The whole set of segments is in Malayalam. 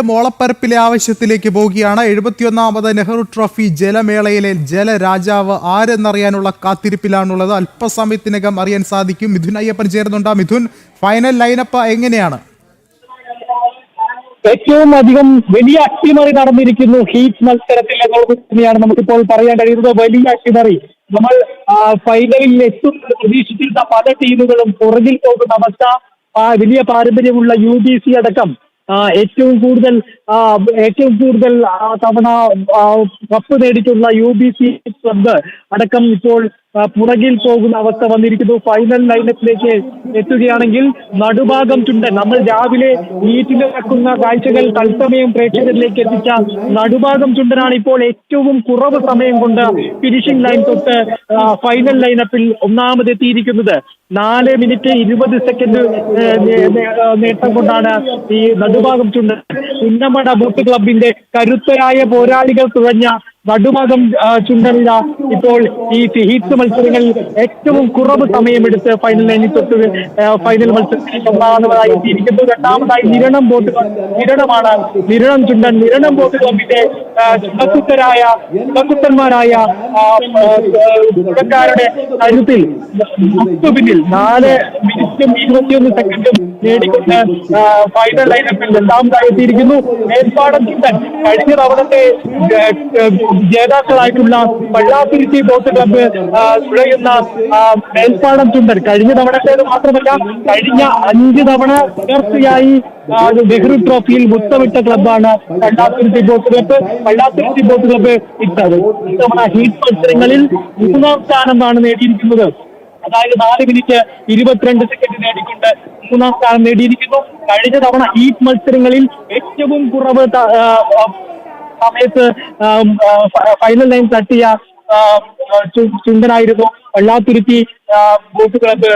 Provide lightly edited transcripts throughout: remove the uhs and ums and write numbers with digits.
മോളപ്പരപ്പിലെ ആവശ്യത്തിലേക്ക് പോവുകയാണ്. 71ാമത് നെഹ്റു ട്രോഫി ജലമേളയിലെ ജലരാജാവ് ആരെന്നറിയാനുള്ള കാത്തിരിപ്പിലാണുള്ളത്. അല്പസമയത്തിനകം അറിയാൻ സാധിക്കും. മിഥുൻ അയ്യപ്പൻ ചേരുന്നുണ്ട്. മിഥുൻ, ഫൈനൽ ലൈനപ്പ് എങ്ങനെയാണ്? ഏറ്റവും അധികം വലിയ അട്ടിമറി നടന്നിരിക്കുന്നു ഹീറ്റ് മത്സരത്തിൽ എന്നുള്ളത് തന്നെയാണ് നമുക്കിപ്പോൾ പറയാൻ കഴിയുന്നത്. വലിയ അട്ടിമറി. നമ്മൾ ഫൈനലിൽ എത്തുമെന്ന് പ്രതീക്ഷിച്ചിരുന്ന പല ടീമുകളും പുറകിൽ പോകുന്ന അവസ്ഥ. വലിയ പാരമ്പര്യമുള്ള UBC അടക്കം ഏറ്റവും കൂടുതൽ തവണ കപ്പ് നേടിയിട്ടുള്ള UBC ക്ലബ്ബ് അടക്കം ഇപ്പോൾ പുറകിൽ പോകുന്ന അവസ്ഥ വന്നിരിക്കുന്നു. ഫൈനൽ ലൈനപ്പിലേക്ക് എത്തുകയാണെങ്കിൽ നടുഭാഗം ചുണ്ടൻ, നമ്മൾ രാവിലെ നീറ്റിൽ നടക്കുന്ന കാഴ്ചകൾ തത്സമയം പ്രേക്ഷകരിലേക്ക് എത്തിച്ച നടുഭാഗം ചുണ്ടനാണ് ഇപ്പോൾ ഏറ്റവും കുറവ് സമയം കൊണ്ട് ഫിനിഷിംഗ് ലൈൻ തൊട്ട് ഫൈനൽ ലൈനപ്പിൽ ഒന്നാമതെത്തിയിരിക്കുന്നത്. 4 മിനിറ്റ് 20 സെക്കൻഡ് നേട്ടം കൊണ്ടാണ് ഈ നടുഭാഗം ചുണ്ടൻ. പുന്നമട ബോട്ട് ക്ലബിന്റെ കരുത്തരായ പോരാളികൾ തുഴഞ്ഞ നടുഭാഗം ചുണ്ടനില ഇപ്പോൾ ഈ ഹീറ്റ് മത്സരങ്ങളിൽ ഏറ്റവും കുറവ് സമയമെടുത്ത് ഫൈനൽ ലൈനിൽ തൊട്ട് ഫൈനൽ മത്സരത്തിൽ ഒന്നാമതായി എത്തിയിരിക്കുന്നു. രണ്ടാമതായി നിരണം ചുണ്ടൻ. നിരണം ബോട്ട് ക്ലബിന്റെ ചുണക്കുട്ടന്മാരായ ചുടക്കാരുടെ കരുത്തിൽ പിന്നിൽ 4 മിനിറ്റും 21 സെക്കൻഡും നേടിക്കൊണ്ട് ഫൈനൽ ലൈനപ്പിൽ രണ്ടാമതായി എത്തിയിരിക്കുന്നു. മേൽപ്പാടം ചുണ്ടൻ കഴിഞ്ഞ തവണത്തെ ജേതാക്കളായിട്ടുള്ള പള്ളാത്തുരുത്തി ബോട്ട് ക്ലബ്ബ് തുഴയുന്ന മേൽപ്പാടം ചുണ്ടൻ കഴിഞ്ഞ തവണത്തേത് മാത്രമല്ല കഴിഞ്ഞ 5 തവണ തുടർച്ചയായി നെഹ്റു ട്രോഫിയിൽ മുത്തമിട്ട ക്ലബ്ബാണ് Pallathuruthy boat club. Pallathuruthy boat club ഇത്തവണ ഹീറ്റ് മത്സരങ്ങളിൽ 3ാം സ്ഥാനമാണ് നേടിയിരിക്കുന്നത്. അതായത് 4 മിനിറ്റ് 22 സെക്കൻഡ് നേടിക്കൊണ്ട് 3ാം സ്ഥാനം നേടിയിരിക്കുന്നു. കഴിഞ്ഞ തവണ ഹീറ്റ് മത്സരങ്ങളിൽ ഏറ്റവും കുറവ് സമയത്ത് ഫൈനൽ ലൈൻ തട്ടിയ ചുണ്ടനായിരുന്നു പള്ളാത്തുരുത്തി ബോട്ട് ക്ലബ്ബ്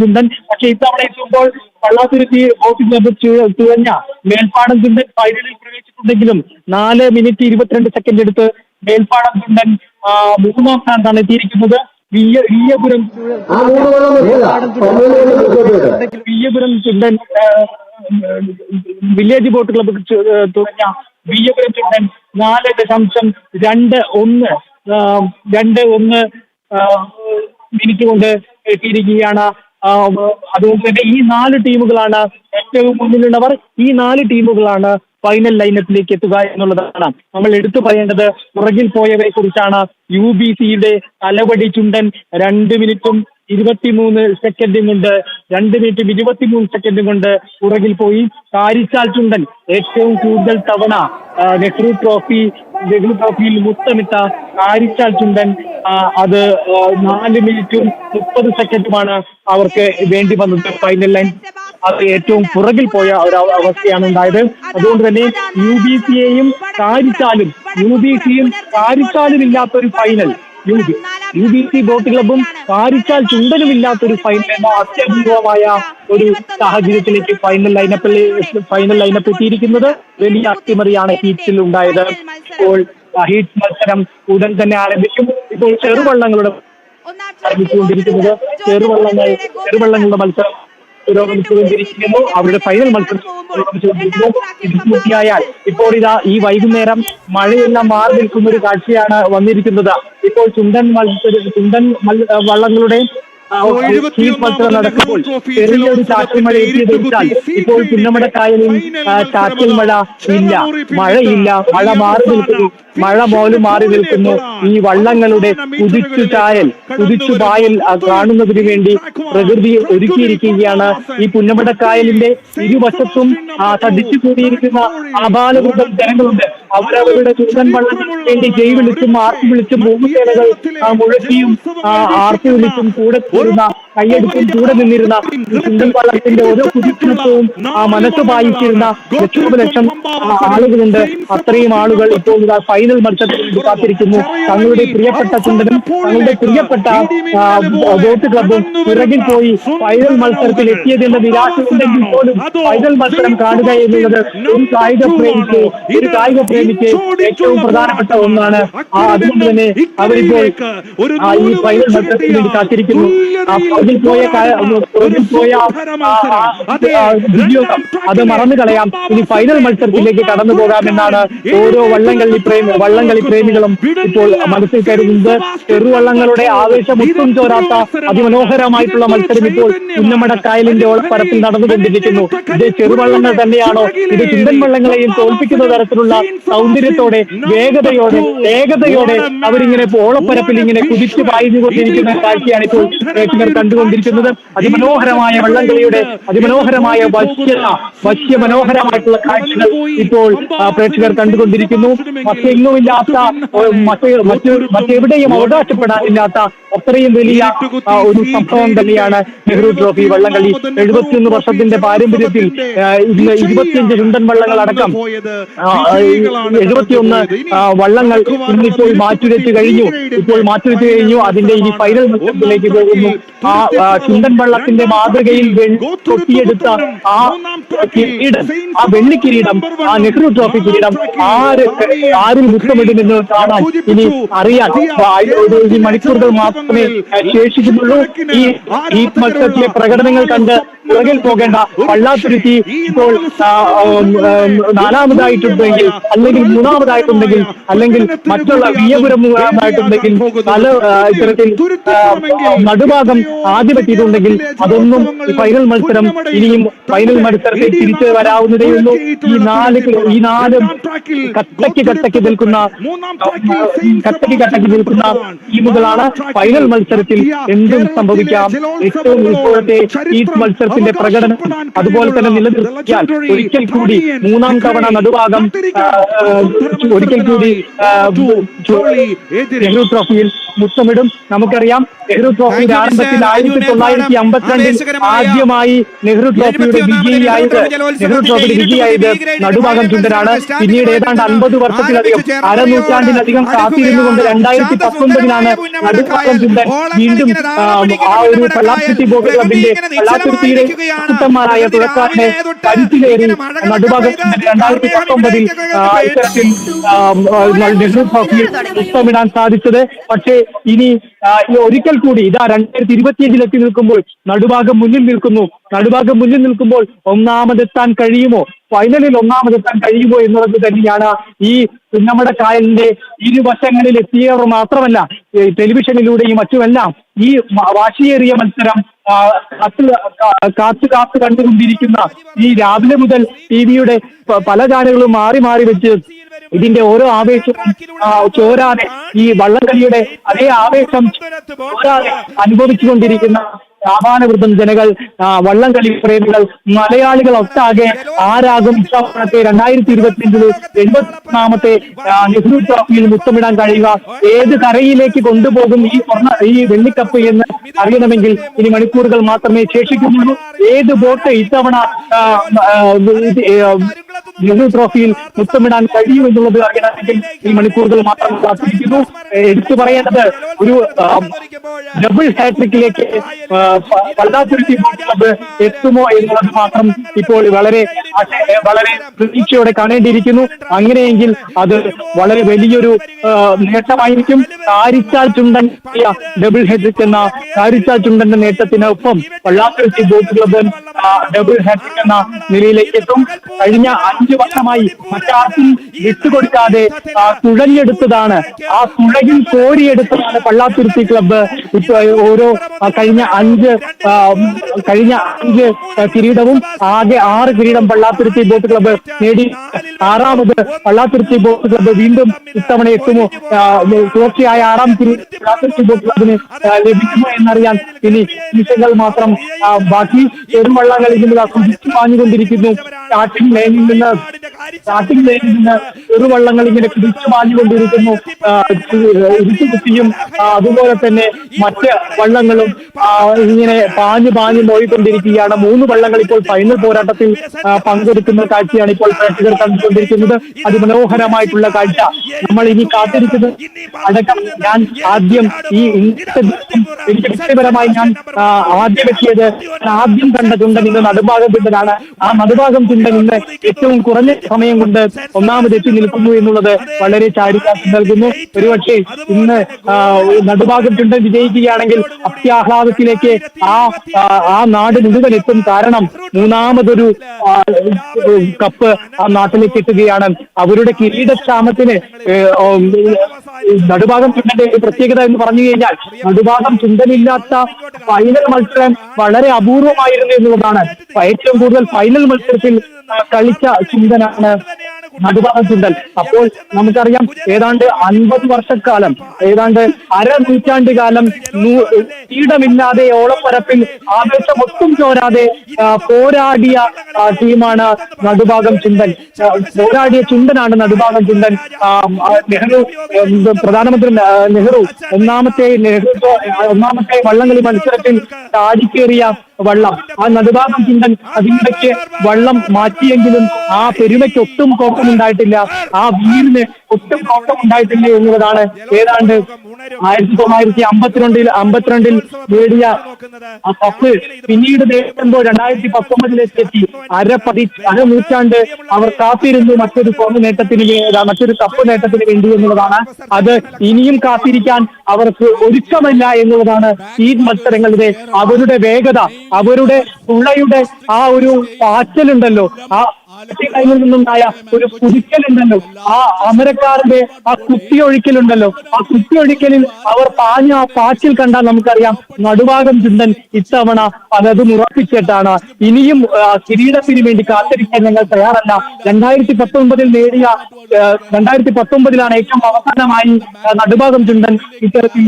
ചുണ്ടൻ. പക്ഷെ ഇത്തവണ എത്തുമ്പോൾ പള്ളാത്തുരുത്തി ബോട്ട് ക്ലബ്ബ് തുഴഞ്ഞ മേൽപ്പാടം ചുണ്ടൻ ഫൈനലിൽ പ്രവേശിച്ചിട്ടുണ്ടെങ്കിലും 4 മിനിറ്റ് 22 സെക്കൻഡ് എടുത്ത് മേൽപ്പാടം ചുണ്ടൻ 3ാം സ്ഥാനത്താണ് എത്തിയിരിക്കുന്നത്. വിയ്യപുരം ചുണ്ടൻ വില്ലേജ് ബോട്ട് ക്ലബ്ബ് തുഴഞ്ഞ വിയ്യപുരം ചുണ്ടൻ 4.21 മിനിറ്റ് കൊണ്ട് എത്തിയിരിക്കുകയാണ്. അതുകൊണ്ട് തന്നെ ഈ 4 ടീമുകളാണ് ഏറ്റവും മുന്നിലുള്ളവർ. ഈ 4 ടീമുകളാണ് ഫൈനൽ ലൈനപ്പിലേക്ക് എത്തുക എന്നുള്ളതാണ് നമ്മൾ എടുത്തു പറയേണ്ടത്. പുറകിൽ പോയവരെ കുറിച്ചാണ്. UBCയുടെ തലവടി ചുണ്ടൻ 2 മിനിറ്റും 23 സെക്കൻഡും കൊണ്ട് 2 മിനിറ്റും 23 സെക്കൻഡും കൊണ്ട് പുറകിൽ പോയി. കാരിച്ചാൽ ചുണ്ടൻ ഏറ്റവും കൂടുതൽ തവണ നെഹ്റു ട്രോഫിയിൽ മുത്തമിട്ട കാരിച്ചാൽ ചുണ്ടൻ അത് 4 മിനിറ്റും 30 സെക്കൻഡുമാണ് അവർക്ക് വേണ്ടി വന്നത്. ഫൈനൽ ലൈൻ അത് ഏറ്റവും പുറകിൽ പോയ ഒരു അവസ്ഥയാണ് ഉണ്ടായത്. അതുകൊണ്ട് തന്നെ UBCയും കാരിച്ചാലും ഇല്ലാത്തൊരു ഫൈനൽ, UBC ബോട്ട് ക്ലബ്ബും കാരിച്ചാൽ ചുണ്ടനും ഇല്ലാത്തൊരു ഫൈനൽ എന്ന അത്യപൂർവമായ ഒരു സാഹചര്യത്തിലേക്ക് ഫൈനൽ ലൈനപ്പ് എത്തിയിരിക്കുന്നത്. വലിയ അട്ടിമറിയാണ് ഹീറ്റിൽ ഉണ്ടായത്. ഇപ്പോൾ ഹീറ്റ് മത്സരം ഉടൻ തന്നെ ആരംഭിക്കും. ഇപ്പോൾ ചെറുവള്ളങ്ങളുടെ ആരംഭിച്ചുകൊണ്ടിരിക്കുന്നത്. ചെറുവള്ളങ്ങളുടെ മത്സരം പുരോഗമിച്ചുകൊണ്ടിരിക്കുന്നു. അവരുടെ ഫൈനൽ മത്സരം പൂർത്തിയായാൽ ഇപ്പോൾ ഈ വൈകുന്നേരം മഴയെല്ലാം മാറി നിൽക്കുന്ന ഒരു കാഴ്ചയാണ് വന്നിരിക്കുന്നത്. ഇപ്പോൾ ചുണ്ടൻ വള്ളങ്ങളുടെ മത്സരം നടക്കുമ്പോൾ ചെറിയൊരു ചാറ്റൽ മഴ എത്തിയതെടുത്താൽ ഇപ്പോൾ പുന്നമടക്കായലിൽ ചാറ്റൽ മഴ ഇല്ല, മഴയില്ല. മഴ പോലും മാറി നിൽക്കുന്നു. ഈ വള്ളങ്ങളുടെ കുതിച്ചുപായൽ കാണുന്നതിന് വേണ്ടി പ്രകൃതി ഒരുക്കിയിരിക്കുകയാണ്. ഈ പുന്നമടക്കായലിന്റെ ഇരുവശത്തും തടിച്ചു കൂടിയിരിക്കുന്ന ആബാലവൃദ്ധം ജനങ്ങളുണ്ട്. അവരവരുടെ ചുണ്ടൻ വള്ളങ്ങൾക്ക് വേണ്ടി ജയ് വിളിച്ചും ആർത്തി വിളിച്ചും ഭൂമിസേനകൾ മുഴക്കിയും ആർത്തി വിളിച്ചും കൈയെടുത്തും കൂടെ നിന്നിരുന്ന ചുണ്ടൻ വള്ളത്തിന്റെ ഓരോ കുതിപ്പിനത്വവും മനസ്സ് വായിച്ചിരുന്ന ലക്ഷം ആളുകളുണ്ട്. അത്രയും ആളുകൾ ഇപ്പോൾ ഫൈനൽ മത്സരത്തിന് വേണ്ടി കാത്തിരിക്കുന്നു. തങ്ങളുടെ പ്രിയപ്പെട്ട ചുണ്ടനും തങ്ങളുടെ പ്രിയപ്പെട്ട ബോട്ട് ക്ലബും പിറകിൽ പോയി ഫൈനൽ മത്സരത്തിൽ എത്തിയതിന്റെ നിരാശയുണ്ടെങ്കിൽ പോലും ഫൈനൽ മത്സരം കാണുക എന്നുള്ളത് ഒരു കായിക പ്രേമിക്ക് ഏറ്റവും പ്രധാനപ്പെട്ട ഒന്നാണ്. അതുകൊണ്ട് തന്നെ അവരിപ്പോൾ ഈ ഫൈനൽ മത്സരത്തിന് വേണ്ടി കാത്തിരിക്കുന്നു. ഉദ്യോഗം അത് മറന്നു കളയാം. ഇനി ഫൈനൽ മത്സരത്തിലേക്ക് കടന്നു പോകാമെന്നാണ് ഓരോ വള്ളംകളി പ്രേമികളും ഇപ്പോൾ മനസ്സിൽ കരുതുന്നത്. ചെറുവള്ളങ്ങളുടെ ആവേശം ഒട്ടും ചോരാത്ത അതിമനോഹരമായിട്ടുള്ള മത്സരം ഇപ്പോൾ പുന്നമടക്കായലിന്റെ ഓളപ്പരപ്പിൽ നടന്നുകൊണ്ടിരിക്കുന്നു. ഇത് ചെറുവള്ളങ്ങൾ തന്നെയാണോ? ഇത് ചുണ്ടൻ വള്ളങ്ങളെയും തോൽപ്പിക്കുന്ന തരത്തിലുള്ള സൗന്ദര്യത്തോടെ വേഗതയോടെ അവരിങ്ങനെ ഓളപ്പരപ്പിൽ ഇങ്ങനെ കുതിച്ചു പായുകൊണ്ടിരിക്കുന്ന കാഴ്ചയാണ് ഇപ്പോൾ പ്രേക്ഷകർ കണ്ടുകൊണ്ടിരിക്കുന്നത്. അതിമനോഹരമായ വള്ളംകളിയുടെ അതിമനോഹരമായ വശ്യമനോഹരമായിട്ടുള്ള കാഴ്ചകൾ ഇപ്പോൾ പ്രേക്ഷകർ കണ്ടുകൊണ്ടിരിക്കുന്നു. മറ്റെങ്ങുമില്ലാത്ത മറ്റെവിടെയും അവകാശപ്പെടാനില്ലാത്ത അത്രയും വലിയ ഒരു സംഭവം തന്നെയാണ് നെഹ്റു ട്രോഫി വള്ളംകളി. 71 വർഷത്തിന്റെ പാരമ്പര്യത്തിൽ ഇന്ന് 25 ചുണ്ടൻ വള്ളങ്ങൾ അടക്കം 71 വള്ളങ്ങൾ ഇന്നിപ്പോൾ മാറ്റുരച്ച് കഴിഞ്ഞു. അതിന്റെ ഇനി ഫൈനൽ മത്സരത്തിലേക്ക് പോകുന്നു. ആ ചുണ്ടൻ വള്ളത്തിന്റെ മാതൃകയിൽ കൊത്തിയെടുത്ത ആ വെള്ളിക്കിരീടം, ആ നെഹ്റു ട്രോഫി കിരീടം ആരിൽ മുത്തമിടുമെന്ന് കാണാൻ ഇനി അറിയാൻ ഈ മണിക്കൂറുകൾ മാത്രമേ ശേഷിക്കുന്നുള്ളൂ. ഈ മത്സരത്തിലെ പ്രകടനങ്ങൾ കണ്ട് പുറകിൽ പോകേണ്ട പള്ളാത്തുരുത്തി ഇപ്പോൾ 4ാമതായിട്ടുണ്ടെങ്കിൽ, അല്ലെങ്കിൽ 3ാമതായിട്ടുണ്ടെങ്കിൽ, അല്ലെങ്കിൽ മറ്റുള്ള വിയപുരം 3ാമതായിട്ടുണ്ടെങ്കിൽ, പല ഇത്തരത്തിൽ നടുഭാഗം ആധിപത്യമുണ്ടെങ്കിൽ അതൊന്നും ഫൈനൽ മത്സരം ഇനിയും ഫൈനൽ മത്സരത്തിൽ തിരിച്ചു വരാവുന്നതേയുള്ളൂ. ഈ നാല് കട്ടയ്ക്ക് നിൽക്കുന്ന ടീമുകളാണ് ഫൈനൽ മത്സരത്തിൽ എന്തും സംഭവിക്കാം. ഏറ്റവും ഇപ്പോഴത്തെ ഈ മത്സരത്തിന്റെ പ്രകടനം അതുപോലെ തന്നെ നിലനിർത്തിയാൽ ഒരിക്കൽ കൂടി 3ാം തവണ നടുഭാഗം ഒരിക്കൽ കൂടി നെഹ്റു ട്രോഫിയിൽ മുത്തമിടും. നമുക്കറിയാം നെഹ്റു ട്രോഫിയുടെ ആരംഭത്തിൽ 1952 ആദ്യമായി നെഹ്റു ട്രോഫിയുടെ വിജയിയായത് നടുഭാഗം ചുണ്ടനാണ്. പിന്നീട് ഏതാണ്ട് 50 വർഷത്തിലധികം, അരനൂറ്റാണ്ടിലധികം കാത്തിരുന്നുകൊണ്ട് 2019 നടുഭാഗം ചുണ്ടൻ വീണ്ടും ആ ഒരു പള്ളാത്തുരുത്തി ബോട്ട് ക്ലബിന്റെ പള്ളാത്തുരുത്തിയുടെ കൂട്ടന്മാരായ തുഴക്കാരനെ പരിശീലേറി നടുഭാഗം ചുണ്ടൻ 2019 ഇത്തരത്തിൽ നെഹ്റു ട്രോഫിയിൽ മുത്തമിടാൻ സാധിച്ചത്. പക്ഷേ ഇനി ഒരിക്കൽ കൂടി ഇതാ 2025 എത്തി നിൽക്കുമ്പോൾ നടുഭാഗം മുന്നിൽ നിൽക്കുമ്പോൾ ഒന്നാമതെത്താൻ കഴിയുമോ, ഫൈനലിൽ ഒന്നാമതെത്താൻ കഴിയുമോ എന്നുള്ളത് തന്നെയാണ് ഈ പുന്നമട കായലിന്റെ ഇരുവശങ്ങളിൽ എത്തിയവർ മാത്രമല്ല ടെലിവിഷനിലൂടെയും മറ്റുമെല്ലാം ഈ വാശിയേറിയ മത്സരം കാത്തു കണ്ടുകൊണ്ടിരിക്കുന്ന ഈ രാവിലെ മുതൽ ടിവിയുടെ പല ചാനലുകളും മാറി വെച്ച് ഇതിന്റെ ഓരോ ആവേശവും ചോരാതെ ഈ വള്ളംകളിയുടെ അതേ ആവേശം ചോരാതെ അനുഭവിച്ചുകൊണ്ടിരിക്കുന്ന ആഹ്വാനവൃദ്ധം ജനങ്ങൾ, വള്ളംകളി പ്രേമികൾ, മലയാളികൾ ഒട്ടാകെ ആരാകും ഇത്തവണത്തെ 2025 81ാമത്തെ നെഹ്റു ട്രോഫിയിൽ മുത്തമിടാൻ കഴിയുക, ഏത് കരയിലേക്ക് കൊണ്ടുപോകും ഈ വെള്ളിക്കപ്പ് എന്ന് അറിയണമെങ്കിൽ ഇനി മണിക്കൂറുകൾ മാത്രമേ ശേഷിക്കുന്നുള്ളൂ. ഏത് ബോട്ട് ഇത്തവണ നെഹ്റു ട്രോഫിയിൽ മുത്തമിടാൻ കഴിയുമെന്നുള്ളത് അറിയണമെങ്കിൽ ഈ മണിക്കൂറുകൾ മാത്രം കാത്തിരിക്കുന്നു. എടുത്തു പറയേണ്ടത് ഒരു ഡബിൾ ഹാട്രിക്കിലേക്ക് പള്ളാത്തുരുത്തി ബോട്ട് ക്ലബ്ബ് എത്തുമോ എന്നുള്ളത് മാത്രം ഇപ്പോൾ വളരെ പ്രതീക്ഷയോടെ കാണേണ്ടിയിരിക്കുന്നു. അങ്ങനെയെങ്കിൽ അത് വളരെ വലിയൊരു നേട്ടമായിരിക്കും. കാരിച്ചാൽ ചുണ്ടൻ ഡബിൾ ഹാട്രിക് എന്ന കാരിച്ചാൽ ചുണ്ടന്റെ നേട്ടത്തിനൊപ്പം Pallathuruthy boat club double hattrick എന്ന നിലയിലേക്ക് എത്തും. കഴിഞ്ഞ 5 വർഷമായി മറ്റാർക്കും വിട്ടുകൊടുക്കാതെ തുഴഞ്ഞെടുത്തതാണ്, ആ തുഴയിൽ കോരിയെടുത്തതാണ് പള്ളാത്തുരുത്തി ക്ലബ്ബ്. ഓരോ കഴിഞ്ഞ 5 കിരീടവും ആകെ 6 കിരീടം പള്ളാത്തുരുത്തി ബോട്ട് ക്ലബ്ബ് നേടി. 6ാമത് പള്ളാത്തുരുത്തി ബോട്ട് ക്ലബ്ബ് വീണ്ടും ഇത്തവണ എത്തുമോ, തുടർച്ചയായ 6ാം കിരീടം പള്ളാത്തുരുത്തി ബോട്ട് ക്ലബിന് ലഭിക്കുമോ എന്നറിയാൻ ഇനി നിമിഷങ്ങൾ മാത്രം ബാക്കി. ചെറുവള്ളങ്ങൾ ഇതിനുള്ള കുതിച്ചു പാഞ്ഞുകൊണ്ടിരിക്കുന്നു. സ്റ്റാർട്ടിംഗ് ലൈനിൽ നിന്ന് ചെറുവള്ളങ്ങൾ ഇങ്ങനെ കുതിച്ചു പാഞ്ഞുകൊണ്ടിരിക്കുന്നു. ഇരുട്ടുകുത്തിയും അതുപോലെ തന്നെ മറ്റ് വള്ളങ്ങളും ഇങ്ങനെ പാഞ്ഞു പോയിക്കൊണ്ടിരിക്കുകയാണ്. 3 വള്ളങ്ങൾ ഇപ്പോൾ ഫൈനൽ പോരാട്ടത്തിൽ പങ്കെടുക്കുന്ന കാഴ്ചയാണ് ഇപ്പോൾ പ്രേക്ഷകർ കണ്ടുകൊണ്ടിരിക്കുന്നത്. അതിമനോഹരമായിട്ടുള്ള കാഴ്ച. നമ്മൾ ഇനി കാത്തിരിക്കുന്നത് അടക്കം ഞാൻ ആദ്യം എനിക്ക് വ്യക്തിപരമായി ഞാൻ ആദ്യം കണ്ട ചുണ്ടൻ ഇന്ന് നടുഭാഗം ചുണ്ടനാണ്. ആ നടുഭാഗം ചുണ്ടൻ ഇന്ന് ഏറ്റവും കുറഞ്ഞ സമയം കൊണ്ട് ഒന്നാമതെത്തി നിൽക്കും. നിൽക്കുന്നു എന്നുള്ളത് വളരെ ചാരിതാർത്ഥ്യം നൽകുന്നു. ഒരുപക്ഷെ ഇന്ന് നടുഭാഗം ചുണ്ടൻ വിജയിക്കുകയാണെങ്കിൽ അത്യാഹ്ലാദത്തിലേക്ക് ആ നാട് മുഴുവൻ എത്തും. കാരണം മൂന്നാമതൊരു കപ്പ് ആ നാട്ടിലേക്ക് എത്തുകയാണ്. അവരുടെ കിരീടക്ഷാമത്തിന് നടുഭാഗം ചുണ്ടന്റെ പ്രത്യേകത എന്ന് പറഞ്ഞു കഴിഞ്ഞാൽ നടുഭാഗം ചുണ്ടനില്ലാത്ത ഫൈനൽ മത്സരം വളരെ അപൂർവമായിരുന്നു എന്നുള്ളതാണ്. ഏറ്റവും കൂടുതൽ ഫൈനൽ മത്സരത്തിൽ കളിച്ച ചുണ്ടനാണ് നടുഭാഗം ചുണ്ടൻ. അപ്പോൾ നമുക്കറിയാം ഏതാണ്ട് 50 വർഷക്കാലം, ഏതാണ്ട് നൂറ്റാണ്ട് കാലം കീടമില്ലാതെ ഓളപ്പരപ്പിൽ ആവേശം ഒട്ടും ചോരാതെ പോരാടിയ ടീമാണ് നടുഭാഗം ചുണ്ടൻ. പോരാടിയ ചുണ്ടനാണ് നടുഭാഗം ചുണ്ടൻ. നെഹ്റു, പ്രധാനമന്ത്രി നെഹ്റു ഒന്നാമത്തെ വള്ളംകളി മത്സരത്തിൽ ചാടിക്കേറിയ വള്ളം ആ നടുഭാഗം ചുണ്ടൻ അതിനിടയ്ക്ക് വള്ളം മാറ്റിയെങ്കിലും ആ പെരുമയ്ക്ക് ഒട്ടും കോട്ടമുണ്ടായിട്ടില്ല, ആ വീരിന് ഒട്ടും കോട്ടമുണ്ടായിട്ടില്ല എന്നുള്ളതാണ്. ഏതാണ്ട് 1952 നേടിയ ആ കപ്പ് പിന്നീട് നേടുമ്പോൾ 2019 അരനൂറ്റാണ്ട് അവർ കാത്തിരുന്നു മറ്റൊരു മറ്റൊരു കപ്പ് നേട്ടത്തിന് വേണ്ടി എന്നുള്ളതാണ്. അത് ഇനിയും കാത്തിരിക്കാൻ അവർക്ക് ഒരുക്കമല്ല എന്നുള്ളതാണ് ഈ മത്സരങ്ങളുടെ അവരുടെ വേഗത, അവരുടെ തുള്ളയുടെ ആ ഒരു പാച്ചലുണ്ടല്ലോ, ആ കൈയിൽ നിന്നുണ്ടായ ഒരു കുതിക്കലുണ്ടല്ലോ, ആ അമരക്കാരന്റെ ആ കുത്തിയൊഴിക്കലുണ്ടല്ലോ, ആ കുത്തിയൊഴിക്കലിൽ അവർ പാഞ്ഞ ആ പാച്ചിൽ കണ്ടാൽ നമുക്കറിയാം നടുഭാഗം ചുണ്ടൻ ഇത്തവണ പലതും ഉറപ്പിച്ചിട്ടാണ്. ഇനിയും കിരീടത്തിന് വേണ്ടി കാത്തിരിക്കാൻ ഞങ്ങൾ തയ്യാറല്ല. 2019 ഏറ്റവും അവസാനമായി നടുഭാഗം ചുണ്ടൻ ഇത്തരത്തിൽ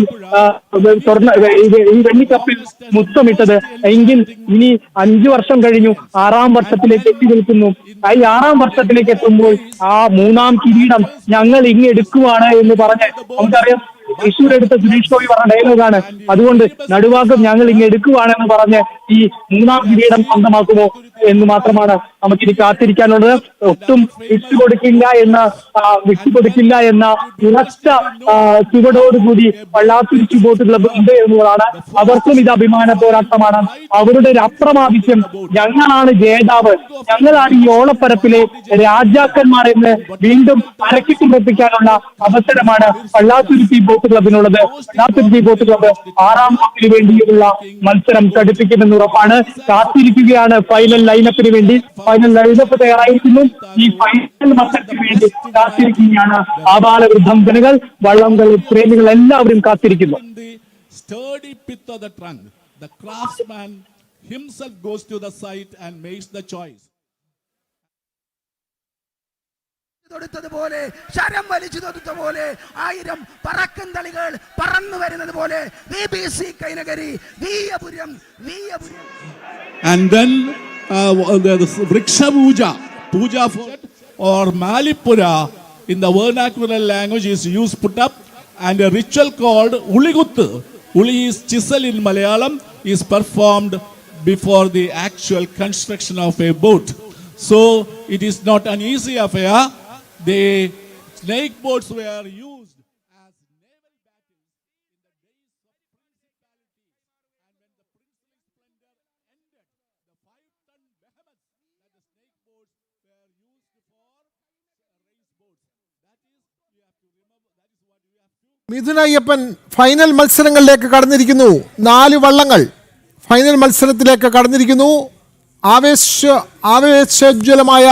ഈ വെള്ളിക്കപ്പിൽ മുത്തമിട്ടത്. എങ്കിൽ ഇനി 5 വർഷം കഴിഞ്ഞു 6ാം വർഷത്തിലേക്ക് എത്തി നിൽക്കുന്നു. ഈ 6ാം വർഷത്തിലേക്ക് എത്തുമ്പോൾ ആ 3ാം കിരീടം ഞങ്ങൾ ഇങ്ങെടുക്കുവാണ് എന്ന് പറഞ്ഞ് നമുക്കറിയാം തൃശ്ശൂർ എടുത്ത സുരേഷ് ഗോപി പറഞ്ഞ ഡയലോഗാണ്. അതുകൊണ്ട് നടുഭാഗം ഞങ്ങൾ ഇങ്ങെടുക്കുവാണെന്ന് പറഞ്ഞ് ഈ 3ാം കിരീടം സ്വന്തമാക്കുമോ എന്ന് മാത്രമാണ് നമുക്കിനി കാത്തിരിക്കാനുള്ളത്. ഒട്ടും വിട്ടുകൊടുക്കില്ല എന്ന ഉറച്ച ചുവടോടുകൂടി വള്ളാത്തുരുത്തി ബോട്ട് ക്ലബ്ബ് ഉണ്ട് എന്നുള്ളതാണ്. അവർക്കും ഇത് അഭിമാന പോരാട്ടമാണ്. അവരുടെ ഒരു അപ്രമാദിത്യം ഞങ്ങളാണ് ജേതാവ്, ഞങ്ങളാണ് ഈ ഓളപ്പരപ്പിലെ രാജാക്കന്മാർ എന്ന് വീണ്ടും അരക്കിട്ടുറപ്പിക്കാനുള്ള അവസരമാണ് വള്ളാത്തുരുത്തി ബോട്ട് ക്ലബിനുള്ളത്. വള്ളാത്തുരുത്തി ബോട്ട് ക്ലബ്ബ് 6ാം കപ്പിന് വേണ്ടിയുള്ള മത്സരം ഘടിപ്പിക്കുമെന്ന് ഉറപ്പാണ്. കാത്തിരിക്കുകയാണ് ഫൈനൽ ലൈനപ്പിന് വേണ്ടി. ഫൈനൽ ലൈനപ്പ് തയ്യാറായിരിക്കുന്നു. ഈ ഫൈനൽ മത്സരത്തിന് വേണ്ടി കാത്തിരിക്കുകയാണ് ആബാലവൃദ്ധം ജനങ്ങൾ, വള്ളംകളി പ്രേമികൾ എല്ലാവരും കാത്തിരിക്കുന്നു. Sturdy pith of the trunk, the craftsman himself goes to the site and makes the choice. പോലെ ശരം വലിച്ചു തൊടുത്ത പോലെ 1000 പറക്കും തളികൾ പറന്നു വരുന്നത് പോലെ BBC Kainakary Veeyapuram. And then the Vriksha puja or Malipura in the vernacular language is used, put up, and a ritual called Uliguttu. Uli is chisel in Malayalam, is performed before the actual construction of a boat. So it is not an easy affair. The snake boats were used as naval battles in the days of principality, and when the princely splendor ended, the 5-ton behemoths that the snake boats were used for race boats. That is, you have to remember, that is what you have to. Mithun Ayyappan final മത്സരങ്ങളിലേക്ക് കടന്നിരിക്കുന്നു. 4 വള്ളങ്ങൾ ഫൈനൽ മത്സരത്തിലേക്ക് കടന്നിരിക്കുന്നു. ആവേശോജ്വലമായ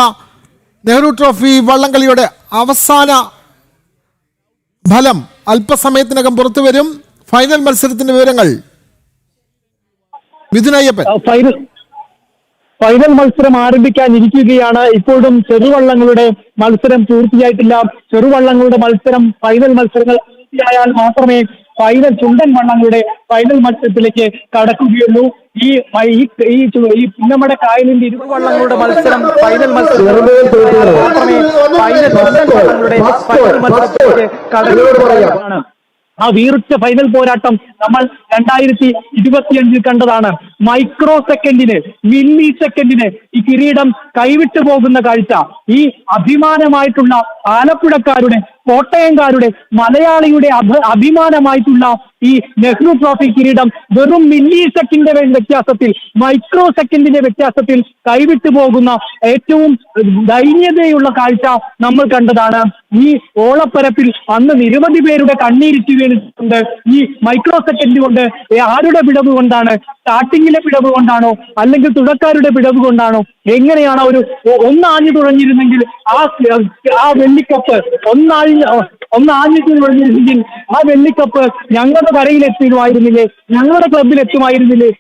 നെഹ്റു ട്രോഫി വള്ളംകളിയുടെ അവസാന ഫലം അല്പസമയത്തിനകം പുറത്തു വരും. ഫൈനൽ മത്സരത്തിന്റെ വിവരങ്ങൾ മിഥുൻ അയ്യപ്പൻ. ഫൈനൽ മത്സരം ആരംഭിക്കാൻ ഇരിക്കുകയാണ്. ഇപ്പോഴും ചെറുവള്ളങ്ങളുടെ മത്സരം പൂർത്തിയായിട്ടില്ല. ചെറുവള്ളങ്ങളുടെ മത്സരം ഫൈനൽ മത്സരങ്ങൾ പൂർത്തിയായാൽ മാത്രമേ ഫൈനൽ ചുണ്ടൻ വള്ളങ്ങളുടെ ഫൈനൽ മത്സരത്തിലേക്ക് കടക്കുകയുള്ളൂ. ഈ പുന്നമട കായലിന്റെ ഇരുവള്ളങ്ങളുടെ മത്സരം ഫൈനൽ മത്സരത്തിലേക്ക് കടക്കുകയാണ്. ആ വീർച്ച ഫൈനൽ പോരാട്ടം നമ്മൾ 2025 കണ്ടതാണ്. മൈക്രോ സെക്കൻഡിന്, മില്ലി സെക്കൻഡിന് ഈ കിരീടം കൈവിട്ടു പോകുന്ന കാഴ്ച. ഈ അഭിമാനമായിട്ടുള്ള ആലപ്പുഴക്കാരുടെ കോട്ടയംകാരുടെ മലയാളിയുടെ അഭിമാനമായിട്ടുള്ള ഈ നെഹ്റു ട്രോഫി കിരീടം വെറും മില്ലി സെക്കൻഡിന്റെ വ്യത്യാസത്തിൽ, മൈക്രോ സെക്കൻഡിന്റെ വ്യത്യാസത്തിൽ കൈവിട്ടു പോകുന്ന ഏറ്റവും ദൈന്യതയുള്ള കാഴ്ച നമ്മൾ കണ്ടതാണ്. ഈ ഓളപ്പരപ്പിൽ അന്ന് നിരവധി പേരുടെ കണ്ണീരിറ്റി വീണിട്ടുണ്ട്. ഈ മൈക്രോ സെക്കൻഡ് കൊണ്ട് ആരുടെ പിഴവ് കൊണ്ടാണ്? സ്റ്റാർട്ടിങ്ങിലെ പിഴവ് കൊണ്ടാണോ, അല്ലെങ്കിൽ തുടക്കാരുടെ പിഴവ് കൊണ്ടാണോ? എങ്ങനെയാണ് ഒന്നാഞ്ഞു തുഴഞ്ഞിരുന്നെങ്കിൽ ആ വെള്ളിക്കപ്പ് ഒന്നാഞ്ഞു തുഴഞ്ഞിരുന്നെങ്കിൽ ആ വെള്ളിക്കപ്പ് ഞങ്ങളുടെ കരയിലെത്തുമായിരുന്നില്ലേ? ഞങ്ങളുടെ ക്ലബിൽ എത്തുമായിരുന്നില്ലേ?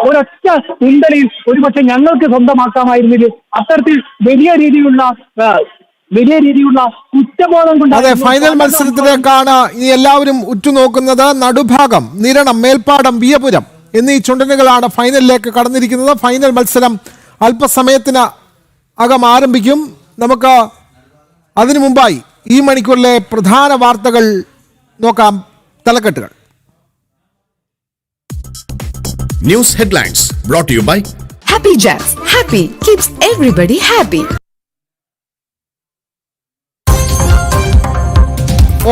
ഒരൊറ്റ ഉണ്ടലിൽ ഒരുപക്ഷെ ഞങ്ങൾക്ക് സ്വന്തമാക്കാമായിരുന്നില്ലേ? അത്തരത്തിൽ വലിയ രീതിയിലുള്ള കുറ്റബോധം കൊണ്ട്. അതെ, ഫൈനൽ മത്സരത്തിലേക്കാണ് ഇനി എല്ലാവരും ഉറ്റുനോക്കുന്നത്. നടുഭാഗം, നിരണം, മേൽപ്പാടം, വിയപുരം എന്നീ ചുണ്ടനുകളാണ് ഫൈനലിലേക്ക് കടന്നിരിക്കുന്നത്. ഫൈനൽ മത്സരം അല്പസമയത്തിന് അകം ആരംഭിക്കും. നമുക്ക് അതിനു മുമ്പായി ഈ മണിക്കൂറിലെ പ്രധാന വാർത്തകൾ നോക്കാം. തലക്കെട്ടുകൾ. News headlines brought to you by Happy Jacks. Happy keeps everybody happy.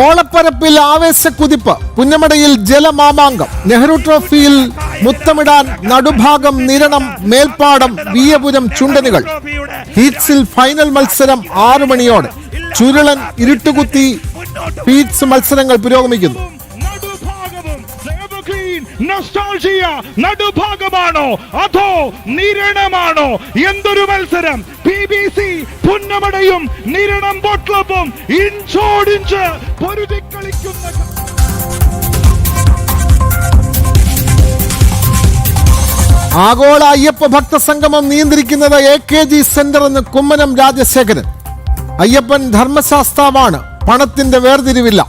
ഓളപ്പരപ്പിൽ ആവേശക്കുതിപ്പ്, പുന്നമടയിൽ ജലമാമാങ്കം, Nehru ട്രോഫിയിൽ മുത്തമിടാൻ നടുഭാഗം, നിരണം, മേൽപ്പാടം, വിയപുരം ചുണ്ടനുകൾ. ഹീറ്റ്സിൽ ഫൈനൽ മത്സരം 6 മണിയോടെ. ചുരുളൻ, ഇരുട്ടുകുത്തി ഹീറ്റ്സ് മത്സരങ്ങൾ പുരോഗമിക്കുന്നു. നടുഭാഗമാണോ അതോ നിരണമാണോ? എന്തൊരു മത്സരം! BBC പുന്നമടയും നിരണം ബോട്ട് ക്ലബും ഇഞ്ചോടിഞ്ച് പൊരുതിക്കളിക്കുന്ന. ആഗോള അയ്യപ്പ ഭക്ത സംഗമം നിയന്ത്രിക്കുന്നത് AKG സെന്റർ എന്ന് കുമ്മനം രാജശേഖരൻ. അയ്യപ്പൻ ധർമ്മശാസ്താവാണ്, പണത്തിന്റെ വേർതിരിവില്ല.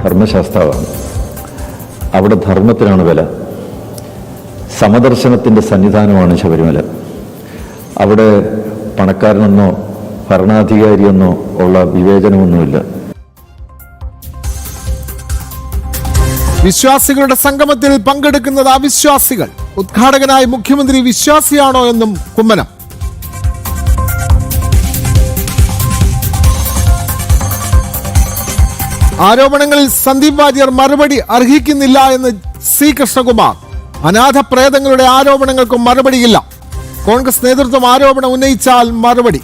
ധർമ്മശാസ്താവാണ്, അവിടെ ധർമ്മത്തിനാണ് വില. സമദർശനത്തിൻ്റെ സന്നിധാനമാണ് ശബരിമല. അവിടെ പണക്കാരനെന്നോ ഭരണാധികാരിയെന്നോ ഉള്ള വിവേചനമൊന്നുമില്ല. വിശ്വാസികളുടെ സംഗമത്തിൽ പങ്കെടുക്കുന്നത് അവിശ്വാസികൾ. ഉദ്ഘാടകനായി മുഖ്യമന്ത്രി വിശ്വാസിയാണോ എന്നും കുമ്മനം. ആരോപണങ്ങളിൽ സന്ദീപ് വാര്യർ മറുപടി അർഹിക്കുന്നില്ല എന്ന് C കൃഷ്ണകുമാർ. അനാഥ പ്രേതങ്ങളുടെ ആരോപണങ്ങൾക്കും മറുപടിയില്ല. കോൺഗ്രസ് നേതൃത്വം ആരോപണം ഉന്നയിച്ചാൽ മറുപടി.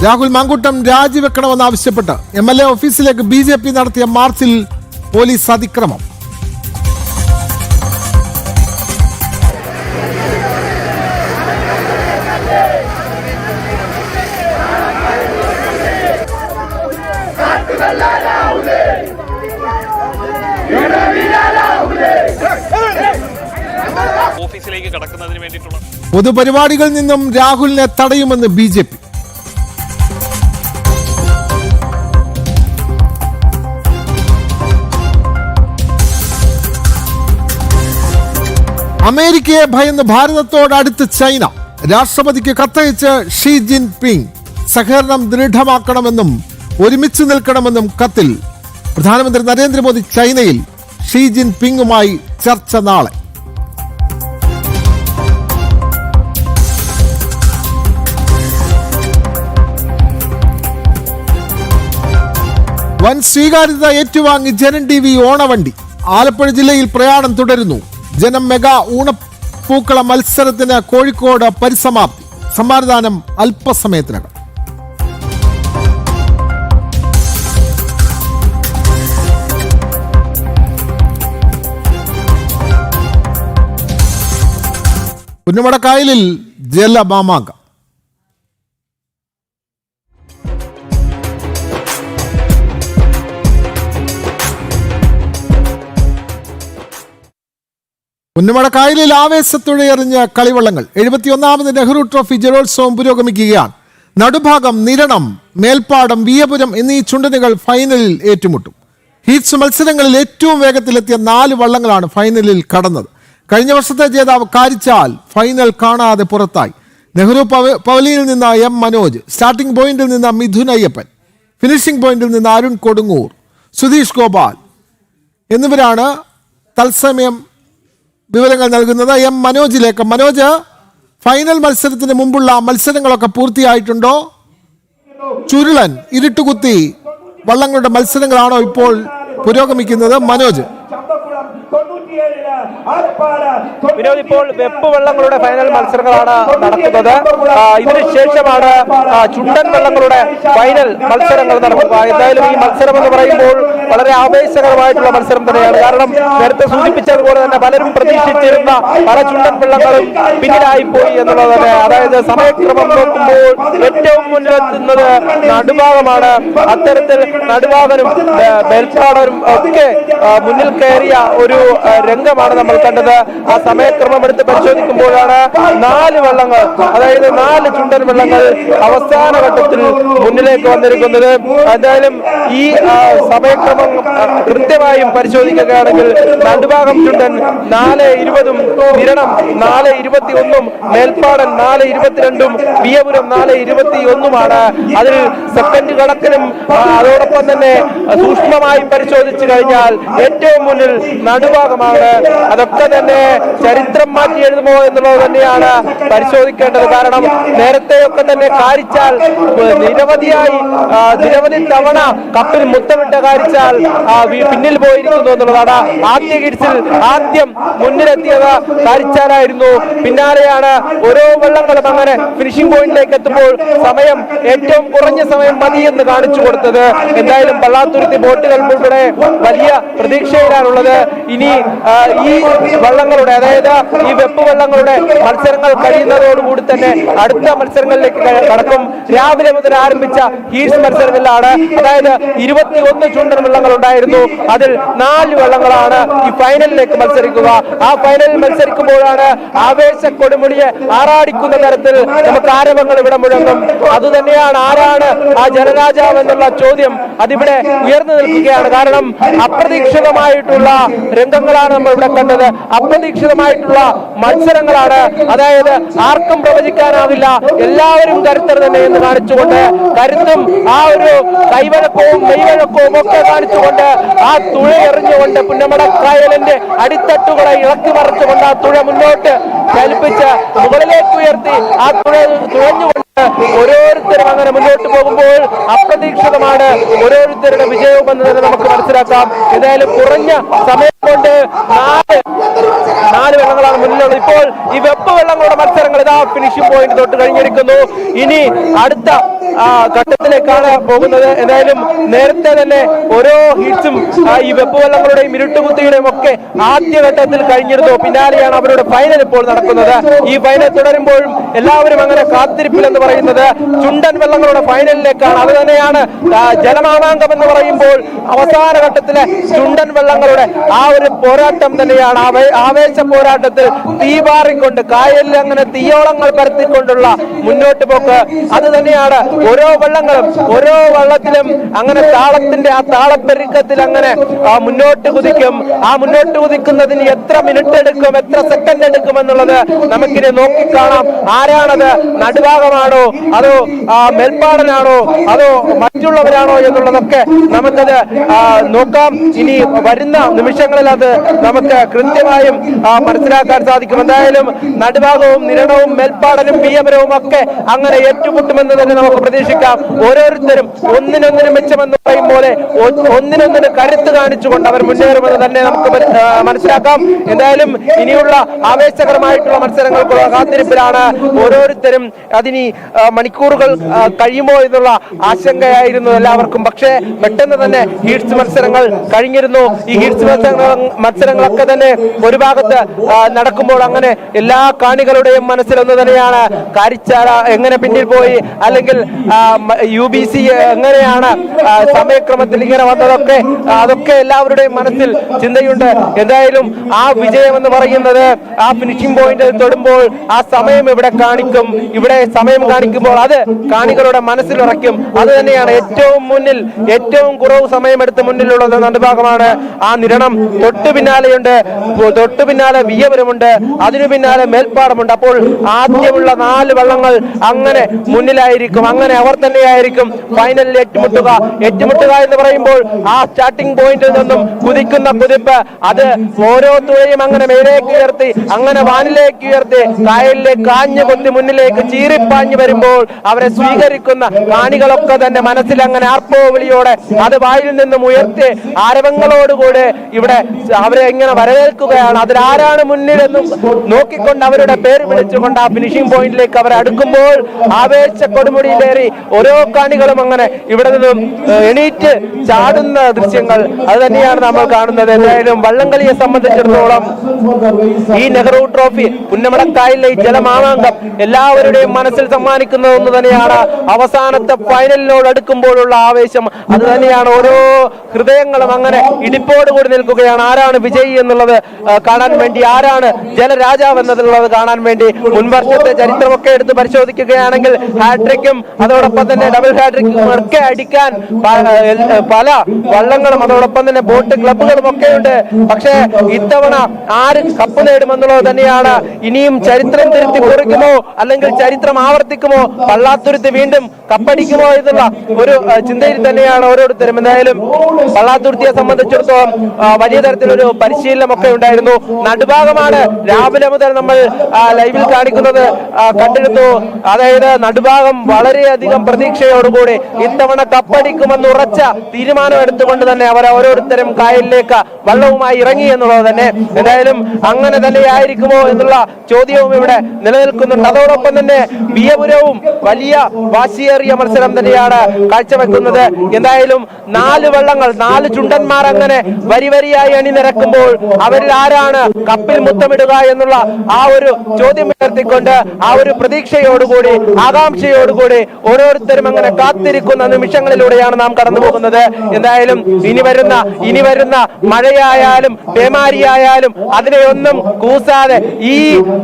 രാഹുൽ മാങ്കൂട്ടം രാജിവെക്കണമെന്നാവശ്യപ്പെട്ട് MLA ഓഫീസിലേക്ക് BJP നടത്തിയ മാർച്ചിൽ പോലീസ് അതിക്രമം. ഓഫീസിലേക്ക് കടക്കുന്നതിന് വേണ്ടിയിട്ടുള്ള പൊതുപരിപാടികളിൽ നിന്നും രാഹുലിനെ തടയുമെന്ന് BJP. അമേരിക്കയെ ഭയന്ന് ഭാരതത്തോടടുത്ത് ചൈന. രാഷ്ട്രപതിക്ക് കത്തയച്ച് ഷീ ജിൻ പിങ്. സഹകരണം ദൃഢമാക്കണമെന്നും ഒരുമിച്ച് നിൽക്കണമെന്നും കത്തിൽ. പ്രധാനമന്ത്രി നരേന്ദ്രമോദി ചൈനയിൽ. ഷീ ജിൻ പിങ്ങുമായി ചർച്ച നാളെ. വൻ സ്വീകാര്യത ഏറ്റുവാങ്ങി ജനം TV ഓണവണ്ടി. ആലപ്പുഴ ജില്ലയിൽ പ്രയാണം തുടരുന്നു. ജനം മെഗാ ഊണപ്പൂക്കള മത്സരത്തിന് കോഴിക്കോട് പരിസമാപ്തി. സമ്മാനദാനം അല്പസമയത്തിനകം. പുന്നമടക്കായലിൽ ജലമാമാങ്കം. പുന്നമടക്കായലിൽ ആവേശത്തുഴയെറിഞ്ഞ കളിവള്ളങ്ങൾ. 71ാമത് നെഹ്റു ട്രോഫി ജലോത്സവം പുരോഗമിക്കുകയാണ്. നടുഭാഗം, നിരണം, മേൽപ്പാടം, വിയപുരം എന്നീ ചുണ്ടനുകൾ ഫൈനലിൽ ഏറ്റുമുട്ടും. ഹീറ്റ്സ് മത്സരങ്ങളിൽ ഏറ്റവും വേഗത്തിലെത്തിയ 4 വള്ളങ്ങളാണ് ഫൈനലിൽ കടന്നത്. കഴിഞ്ഞ വർഷത്തെ ജേതാവ് കാരിച്ചാൽ ഫൈനൽ കാണാതെ പുറത്തായി. നെഹ്റു പവലിയിൽ നിന്ന് M മനോജ്, സ്റ്റാർട്ടിംഗ് പോയിന്റിൽ നിന്ന് മിഥുൻ അയ്യപ്പൻ, ഫിനിഷിംഗ് പോയിന്റിൽ നിന്ന് അരുൺ കൊടുങ്ങൂർ, സുധീഷ് ഗോപാൽ എന്നിവരാണ് തത്സമയം വിവരങ്ങൾ നൽകുന്നത്. M മനോജിലേക്ക്. മനോജ്, ഫൈനൽ മത്സരത്തിന് മുമ്പുള്ള മത്സരങ്ങളൊക്കെ പൂർത്തിയായിട്ടുണ്ടോ? ചുരുളൻ, ഇരുട്ടുകുത്തി വള്ളങ്ങളുടെ മത്സരങ്ങളാണോ ഇപ്പോൾ പുരോഗമിക്കുന്നത്? മനോജ്. വിനോദ്, ഇപ്പോൾ വെപ്പ് വള്ളങ്ങളുടെ ഫൈനൽ മത്സരങ്ങളാണ് നടക്കുന്നത്. ഇതിനുശേഷമാണ് ചുണ്ടൻ വള്ളങ്ങളുടെ ഫൈനൽ മത്സരങ്ങൾ നടക്കുക. എന്തായാലും ഈ മത്സരം എന്ന് പറയുമ്പോൾ വളരെ ആവേശകരമായിട്ടുള്ള മത്സരം തന്നെയാണ്. കാരണം നേരത്തെ സൂചിപ്പിച്ചതുപോലെ തന്നെ പലരും പ്രതീക്ഷിച്ചിരുന്ന പല ചുണ്ടൻ വള്ളങ്ങളും പിന്നിലായി പോയി എന്നുള്ളത് തന്നെ. അതായത് സമയക്രമം നോക്കുമ്പോൾ ഏറ്റവും മുന്നിലെത്തുന്നത് നടുഭാഗമാണ്. അത്തരത്തിൽ നടുഭാഗനും മേൽപ്പാടനും ഒക്കെ മുന്നിൽ കയറിയ ഒരു രംഗമാണ് നമ്മൾ കണ്ടത്. ആ സമയക്രമം എടുത്ത് പരിശോധിക്കുമ്പോഴാണ് 4 വള്ളങ്ങൾ, അതായത് 4 ചുണ്ടൻ വള്ളങ്ങൾ അവസാന ഘട്ടത്തിൽ മുന്നിലേക്ക് വന്നിരിക്കുന്നത്. എന്തായാലും ഈ സമയക്രമം കൃത്യമായും പരിശോധിക്കുകയാണെങ്കിൽ നടുഭാഗം ചുണ്ടൻ 4:20, നിരണം 4:21, മേൽപ്പാടൻ 4:22, വിയപുരം 4:21. അതിൽ സെക്കൻഡ് കണക്കിനും അതോടൊപ്പം തന്നെ സൂക്ഷ്മമായി പരിശോധിച്ചു കഴിഞ്ഞാൽ ഏറ്റവും മുന്നിൽ നടുഭാഗമാണ്. അതൊക്കെ തന്നെ ചരിത്രം മാറ്റി എഴുതുമോ എന്നുള്ളത് തന്നെയാണ് പരിശോധിക്കേണ്ടത്. കാരണം നേരത്തെയൊക്കെ തന്നെ കാരിച്ചാൽ നിരവധി തവണ കപ്പിൽ മുത്തമിട്ട കാരിച്ചാൽ പിന്നിൽ പോയിരിക്കുന്നു എന്നുള്ളതാണ്. ആദ്യ ഗിഡ്സിൽ ആദ്യം മുന്നിലെത്തിയത് കാരിച്ചാലായിരുന്നു. പിന്നാലെയാണ് ഓരോ വള്ളങ്ങളും അങ്ങനെ ഫിനിഷിംഗ് പോയിന്റിലേക്ക് എത്തുമ്പോൾ സമയം ഏറ്റവും കുറഞ്ഞ സമയം മതി എന്ന് കാണിച്ചു കൊടുത്തത്. എന്തായാലും പള്ളാത്തുരുത്തി ബോട്ടുകൾ ഉൾപ്പെടെ വലിയ പ്രതീക്ഷയിലാണുള്ളത്. ഇനി ഈ വള്ളങ്ങളുടെ, അതായത് ഈ വെപ്പ് വള്ളങ്ങളുടെ മത്സരങ്ങൾ കഴിയുന്നതോടുകൂടി തന്നെ അടുത്ത മത്സരങ്ങളിലേക്ക് കടക്കും. രാവിലെ മുതൽ ആരംഭിച്ച ഹീറ്റ്സ് മത്സരങ്ങളിലാണ്, അതായത് 21 ചുണ്ടൻ വള്ളങ്ങൾ ഉണ്ടായിരുന്നു. അതിൽ 4 വള്ളങ്ങളാണ് ഈ ഫൈനലിലേക്ക് മത്സരിക്കുക. ആ ഫൈനലിൽ മത്സരിക്കുമ്പോഴാണ് ആവേശ കൊടുമുടിയെ ആറാടിക്കുന്ന തരത്തിൽ നമുക്ക് ആരവങ്ങൾ ഇവിടെ മുഴങ്ങും. അതുതന്നെയാണ് ആരാണ് ആ ജലരാജാവ് എന്നുള്ള ചോദ്യം അതിവിടെ ഉയർന്നു നിൽക്കുകയാണ്. കാരണം അപ്രതീക്ഷിതമായിട്ടുള്ള രംഗങ്ങളാണ് നമ്മൾ ഇവിടെ കണ്ടത്. അപ്രതീക്ഷിതമായിട്ടുള്ള മത്സരങ്ങളാണ്. അതായത് ആർക്കും പ്രവചിക്കാനാവില്ല. എല്ലാവരും കരുത്തർ തന്നെ എന്ന് കാണിച്ചുകൊണ്ട്, കരുത്തും ആ ഒരു കൈവഴക്കവും മെയ്വഴക്കവും ഒക്കെ കാണിച്ചുകൊണ്ട് ആ തുഴ എറിഞ്ഞുകൊണ്ട് പുന്നമട കായലിന്റെ അടിത്തട്ടുകളെ ഇളക്കി മറിച്ചുകൊണ്ട് ആ തുഴ മുന്നോട്ട് ചലിപ്പിച്ച് മുകളിലേക്ക് ഉയർത്തി ആ തുഴഞ്ഞുകൊണ്ട് ഓരോരുത്തരും അങ്ങനെ മുന്നോട്ട് പോകുമ്പോൾ അപ്രതീക്ഷിതമാണ് ഓരോരുത്തരുടെ വിജയവും എന്ന് തന്നെ നമുക്ക് മനസ്സിലാക്കാം. എന്തായാലും കുറഞ്ഞ സമയം കൊണ്ട് 4 വള്ളങ്ങളാണ് മുന്നിലുള്ളത്. ഇപ്പോൾ ഈ വെപ്പ് വള്ളങ്ങളുടെ മത്സരങ്ങൾ ഇതാ ഫിനിഷിംഗ് പോയിന്റ് തൊട്ട് കഴിഞ്ഞിരിക്കുന്നു. ഇനി അടുത്ത ഘട്ടത്തിലേക്കാണ് പോകുന്നത്. എന്തായാലും നേരത്തെ തന്നെ ഓരോ ഹിറ്റ്സും ഈ വെപ്പ് വള്ളങ്ങളുടെയും ഇരുട്ടുകുത്തിയുടെയും ഒക്കെ ആദ്യഘട്ടത്തിൽ കഴിഞ്ഞിരുന്നു. പിന്നാലെയാണ് അവരുടെ ഫൈനൽ ഇപ്പോൾ നടക്കുന്നത്. ഈ ഫൈനൽ തുടരുമ്പോഴും എല്ലാവരും അങ്ങനെ കാത്തിരിപ്പിൽ എന്ന് പറയുന്നത് ചുണ്ടൻ വള്ളങ്ങളുടെ ഫൈനലിലേക്കാണ്. അത് തന്നെയാണ് ജലമാമാങ്കം എന്ന് പറയുമ്പോൾ അവസാന ഘട്ടത്തിലെ ചുണ്ടൻ വള്ളങ്ങളുടെ ആ ഒരു പോരാട്ടം തന്നെയാണ്. ആവേശ പോരാട്ടത്തിൽ തീപാറിക്കൊണ്ട് കായലിൽ അങ്ങനെ തീയോളങ്ങൾ പരത്തിക്കൊണ്ടുള്ള മുന്നോട്ട് പോക്ക് അത് തന്നെയാണ്. ഓരോ വള്ളങ്ങളും ഓരോ വള്ളത്തിലും അങ്ങനെ താളത്തിന്റെ ആ താളപ്പെരുക്കത്തിൽ അങ്ങനെ മുന്നോട്ട് കുതിക്കും. ആ മുന്നോട്ട് കുതിക്കുന്നതിന് എത്ര മിനിറ്റ് എടുക്കും, എത്ര സെക്കൻഡ് എടുക്കും എന്നുള്ളത് നമുക്കിനി നോക്കിക്കാണാം. ആരാണത്? നടുഭാഗമാണോ അതോ മേൽപ്പാടനാണോ അതോ മറ്റുള്ളവരാണോ എന്നുള്ളതൊക്കെ നമുക്കത് നോക്കാം. ഇനി വരുന്ന നിമിഷങ്ങളിൽ അത് നമുക്ക് കൃത്യമായും മനസ്സിലാക്കാൻ സാധിക്കും. എന്തായാലും നടുഭാഗവും നിരണവും മേൽപ്പാടനും വിയപുരവും ഒക്കെ അങ്ങനെ ഏറ്റുമുട്ടുമെന്ന് തന്നെ നമുക്ക് പ്രതീക്ഷിക്കാം. ഓരോരുത്തരും ഒന്നിനൊന്നിന് മെച്ചമെന്ന് പറയും പോലെ ഒന്നിനൊന്നിന് കരുത്ത് കാണിച്ചുകൊണ്ട് അവർ മുന്നേറുമെന്ന് തന്നെ നമുക്ക് മനസ്സിലാക്കാം. എന്തായാലും ഇനിയുള്ള ആവേശകരമായിട്ടുള്ള മത്സരങ്ങൾക്കുള്ള കാത്തിരിപ്പിലാണ് ഓരോരുത്തരും. അതിനി മണിക്കൂറുകൾ കഴിയുമോ എന്നുള്ള ആശങ്കയായിരുന്നു എല്ലാവർക്കും. പക്ഷേ പെട്ടെന്ന് തന്നെ ഹീറ്റ്സ് മത്സരങ്ങൾ കഴിഞ്ഞിരുന്നു. ഈ ഹീറ്റ്സ് മത്സരങ്ങളൊക്കെ തന്നെ ഒരു ഭാഗത്ത് നടക്കുമ്പോൾ അങ്ങനെ എല്ലാ കാണികളുടെയും മനസ്സിലൊന്ന് തന്നെയാണ്, കാരിച്ചാല എങ്ങനെ പിന്നിൽ പോയി, അല്ലെങ്കിൽ UBC എങ്ങനെയാണ് സമയക്രമത്തിൽ ഇങ്ങനെ വന്നതൊക്കെ അതൊക്കെ എല്ലാവരുടെയും മനസ്സിൽ ചിന്തയുണ്ട്. എന്തായാലും ആ വിജയം എന്ന് പറയുന്നത് ആ ഫിനിഷിംഗ് പോയിന്റ് തൊടുമ്പോൾ ആ സമയം ഇവിടെ കാണിക്കും. ഇവിടെ സമയം കാണിക്കുമ്പോൾ അത് കാണികളുടെ മനസ്സിലുറയ്ക്കും. അത് തന്നെയാണ് ഏറ്റവും മുന്നിൽ, ഏറ്റവും കുറവ് സമയമെടുത്ത് മുന്നിലുള്ളത് നടുഭാഗമാണ്. ആ നിരണം തൊട്ടു പിന്നാലെയുണ്ട്, തൊട്ടു പിന്നാലെ വിയപുരമുണ്ട്, അതിനു പിന്നാലെ മേൽപ്പാടമുണ്ട്. അപ്പോൾ ആദ്യമുള്ള 4 വള്ളങ്ങൾ അങ്ങനെ മുന്നിലായിരിക്കും. അങ്ങനെ അങ്ങനെ അവർ തന്നെയായിരിക്കും ഫൈനലിൽ ഏറ്റുമുട്ടുക എന്ന് പറയുമ്പോൾ ആ സ്റ്റാർട്ടിംഗ് പോയിന്റിൽ നിന്നും കുതിക്കുന്ന കുതിപ്പ് അത് ഓരോ തുഴയും അങ്ങനെ മേലേക്ക് ഉയർത്തി അങ്ങനെ വാനിലേക്ക് ഉയർത്തി കായലിലേക്ക് ആഞ്ഞു കൊത്തി മുന്നിലേക്ക് ചീറിപ്പാഞ്ഞു വരുമ്പോൾ അവരെ സ്വീകരിക്കുന്ന കാണികളൊക്കെ തന്നെ മനസ്സിൽ അങ്ങനെ ആർപ്പോ വിളിയോടെ അത് വായിൽ നിന്നും ഉയർത്തി ആരവങ്ങളോടുകൂടെ ഇവിടെ അവരെ ഇങ്ങനെ വരവേൽക്കുകയാണ്. അതിലാരാണ് മുന്നിലെന്നും നോക്കിക്കൊണ്ട് അവരുടെ പേര് വിളിച്ചുകൊണ്ട് ആ ഫിനിഷിംഗ് പോയിന്റിലേക്ക് അവർ അടുക്കുമ്പോൾ ആവേശ കൊടുമുടിയിലേറി ഓരോ കാണികളും അങ്ങനെ ഇവിടെ നിന്നും എണീറ്റ് ചാടുന്ന ദൃശ്യങ്ങൾ അത് തന്നെയാണ് നമ്മൾ കാണുന്നത്. എന്തായാലും വള്ളംകളിയെ സംബന്ധിച്ചിടത്തോളം ഈ നെഹ്റു ട്രോഫി പുന്നമടക്കായലിലെ ഈ ജലമാമാങ്കം എല്ലാവരുടെയും മനസ്സിൽ സമ്മാനിക്കുന്ന ഒന്ന് തന്നെയാണ്. അവസാനത്തെ ഫൈനലിനോട് അടുക്കുമ്പോഴുള്ള ആവേശം അത് തന്നെയാണ്. ഓരോ ഹൃദയങ്ങളും അങ്ങനെ ഇടിപ്പോടുകൂടി നിൽക്കുകയാണ്. ആരാണ് വിജയി എന്നുള്ളത് കാണാൻ വേണ്ടി, ആരാണ് ജലരാജാവ് എന്നതുള്ളത് കാണാൻ വേണ്ടി. മുൻവർഷത്തെ ചരിത്രമൊക്കെ എടുത്ത് പരിശോധിക്കുകയാണെങ്കിൽ ഹാട്രിക്കും അതോടൊപ്പം തന്നെ ഡബിൾ ഹാട്രിക്കും ഒക്കെ അടിക്കാൻ പല വള്ളങ്ങളും അതോടൊപ്പം തന്നെ ബോട്ട് ക്ലബുകളും ഒക്കെ ഉണ്ട്. പക്ഷേ ഇത്തവണ ആര് കപ്പ് നേടുമെന്നുള്ളത് തന്നെയാണ്. ഇനിയും ചരിത്രം തിരുത്തി കുറിക്കുമോ അല്ലെങ്കിൽ ചരിത്രം ആവർത്തിക്കുമോ, പള്ളാത്തുരുത്തി വീണ്ടും കപ്പടിക്കുമോ എന്നുള്ള ഒരു ചിന്തയിൽ തന്നെയാണ് ഓരോരുത്തരും. എന്തായാലും പള്ളാത്തുരുത്തിയെ സംബന്ധിച്ചിടത്തോളം വലിയ തരത്തിലൊരു പരിശീലനമൊക്കെ ഉണ്ടായിരുന്നു. നടുഭാഗമാണ് രാവിലെ മുതൽ നമ്മൾ ലൈവിൽ കാണിക്കുന്നത് കണ്ടെടുത്തു. അതായത് നടുഭാഗം വളരെയധികം പ്രതീക്ഷയോടുകൂടി ഇത്തവണ കപ്പടിക്കുമെന്ന് ഉറച്ച തീരുമാനം എടുത്തുകൊണ്ട് തന്നെ അവർ ഓരോരുത്തരും കായലിലേക്ക് വള്ളവുമായി ഇറങ്ങി എന്നുള്ളത് തന്നെ. എന്തായാലും അങ്ങനെ തന്നെയായിരിക്കുമോ എന്നുള്ള ചോദ്യവും ഇവിടെ നിലനിൽക്കുന്നുണ്ട്. അതോടൊപ്പം തന്നെ വിയപുരവും വലിയ വാശിയേറിയ മത്സരം തന്നെയാണ് കാഴ്ചവെക്കുന്നത്. എന്തായാലും 4 വള്ളങ്ങൾ 4 ചുണ്ടന്മാർ അങ്ങനെ വരിവരിയായി അണിനിരക്കുമ്പോൾ അവരിൽ ആരാണ് കപ്പിൽ മുത്തമിടുക എന്നുള്ള ആ ഒരു ചോദ്യം ഉയർത്തിക്കൊണ്ട് ആ ഒരു പ്രതീക്ഷയോടുകൂടി ആകാംക്ഷയോടുകൂടി ഓരോരുത്തരും അങ്ങനെ കാത്തിരിക്കുന്ന നിമിഷങ്ങളിലൂടെയാണ് നാം കടന്നു പോകുന്നത്. എന്തായാലും ഇനി വരുന്ന മഴയായാലും പേമാരിയായാലും അതിനെയൊന്നും കൂസാതെ ഈ